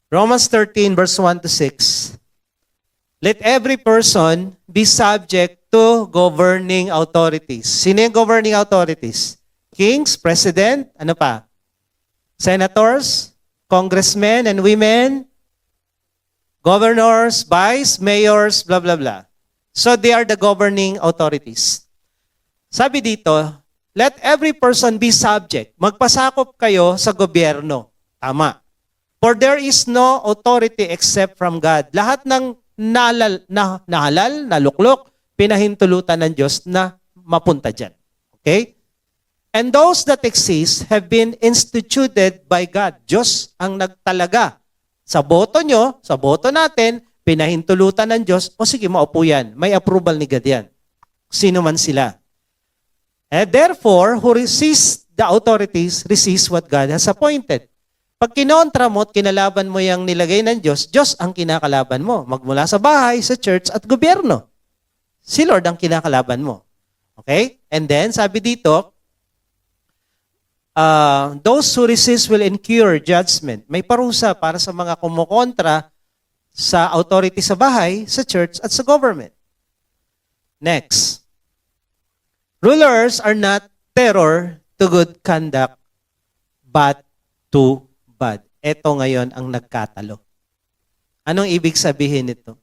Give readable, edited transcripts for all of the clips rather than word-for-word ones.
Romans 13 verse 1 to 6. Let every person be subject to governing authorities. Sino yung governing authorities? Kings, president, ano pa? Senators, congressmen and women, governors, vice, mayors, blah, blah, blah. So they are the governing authorities. Sabi dito, let every person be subject. Magpasakop kayo sa gobyerno. Tama. For there is no authority except from God. Lahat ng nahalal, naluklok, pinahintulutan ng Diyos na mapunta dyan. Okay? And those that exist have been instituted by God. Diyos ang nagtalaga. Sa boto nyo, sa boto natin, pinahintulutan ng Diyos, o sige, maupo yan. May approval ni God yan. Sino man sila. And therefore, who resists the authorities, resists what God has appointed. Pag kinontra mo at kinalaban mo yung nilagay ng Diyos, Diyos ang kinakalaban mo. Magmula sa bahay, sa church, at gobyerno. Si Lord ang kinakalaban mo. Okay? And then, sabi dito, those who resist will incur judgment. May parusa para sa mga kumukontra sa authority sa bahay, sa church, at sa government. Next. Rulers are not terror to good conduct, but to bad. Ito ngayon ang nagkatalo. Anong ibig sabihin nito?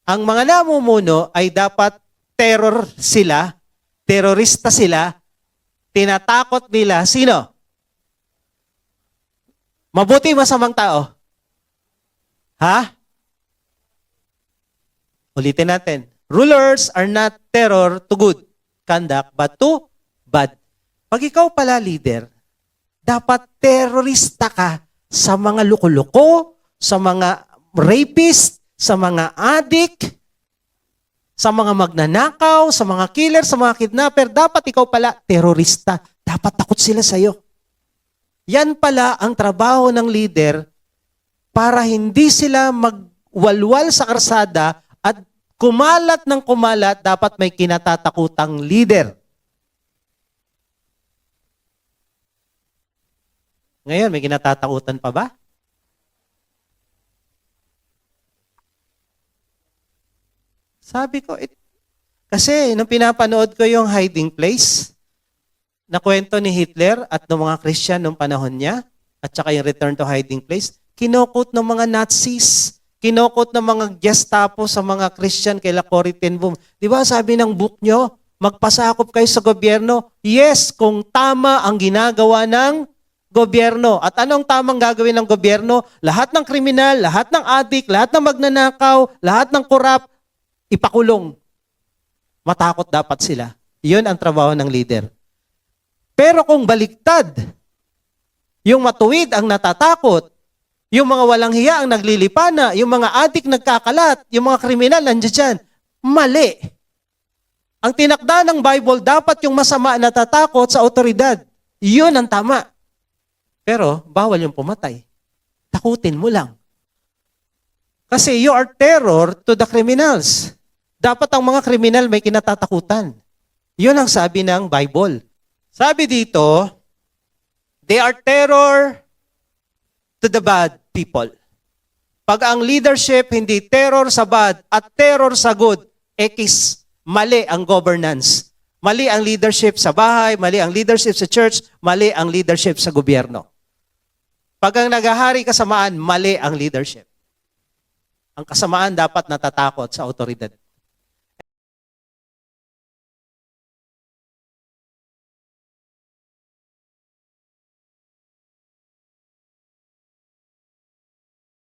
Ang mga namumuno ay dapat terror sila, terorista sila, tinatakot nila. Sino? Mabuti masamang tao? Ha? Ulitin natin. Rulers are not terror to good conduct, but to bad. Pag ikaw pala leader, dapat terorista ka sa mga luko-luko, sa mga rapist, sa mga addict, sa mga magnanakaw, sa mga killer, sa mga kidnapper. Dapat ikaw pala terorista. Dapat takot sila sa'yo. Yan pala ang trabaho ng leader para hindi sila magwalwal sa karsada at kumalat ng kumalat, dapat may kinatatakutang leader. Ngayon, may kinatatakutan pa ba? Sabi ko, kasi nung pinapanood ko yung Hiding Place, na kwento ni Hitler at ng mga Christian nung panahon niya, at saka yung Return to Hiding Place, kinokot ng mga Nazis, kinokot ng mga Gestapo sa mga Christian kay Corrie ten Boom. Di ba sabi ng book nyo, magpasakop kayo sa gobyerno? Yes, kung tama ang ginagawa ng gobyerno. At anong tamang gagawin ng gobyerno? Lahat ng kriminal, lahat ng adik, lahat ng magnanakaw, lahat ng korap, ipakulong. Matakot dapat sila. Yun ang trabaho ng leader. Pero kung baliktad, yung matuwid ang natatakot, yung mga walang hiya ang naglilipana, yung mga adik nagkakalat, yung mga kriminal nandiyan dyan, mali. Ang tinakda ng Bible, dapat yung masama natatakot sa otoridad. Yun ang tama. Pero bawal yung pumatay. Takutin mo lang. Kasi you are terror to the criminals. Dapat ang mga kriminal may kinatatakutan. Yun ang sabi ng Bible. Sabi dito, they are terror to the bad people. Pag ang leadership hindi terror sa bad at terror sa good, mali ang governance. Mali ang leadership sa bahay, mali ang leadership sa church, mali ang leadership sa gobyerno. Pag ang naghahari kasamaan, mali ang leadership. Ang kasamaan dapat natatakot sa otoridad.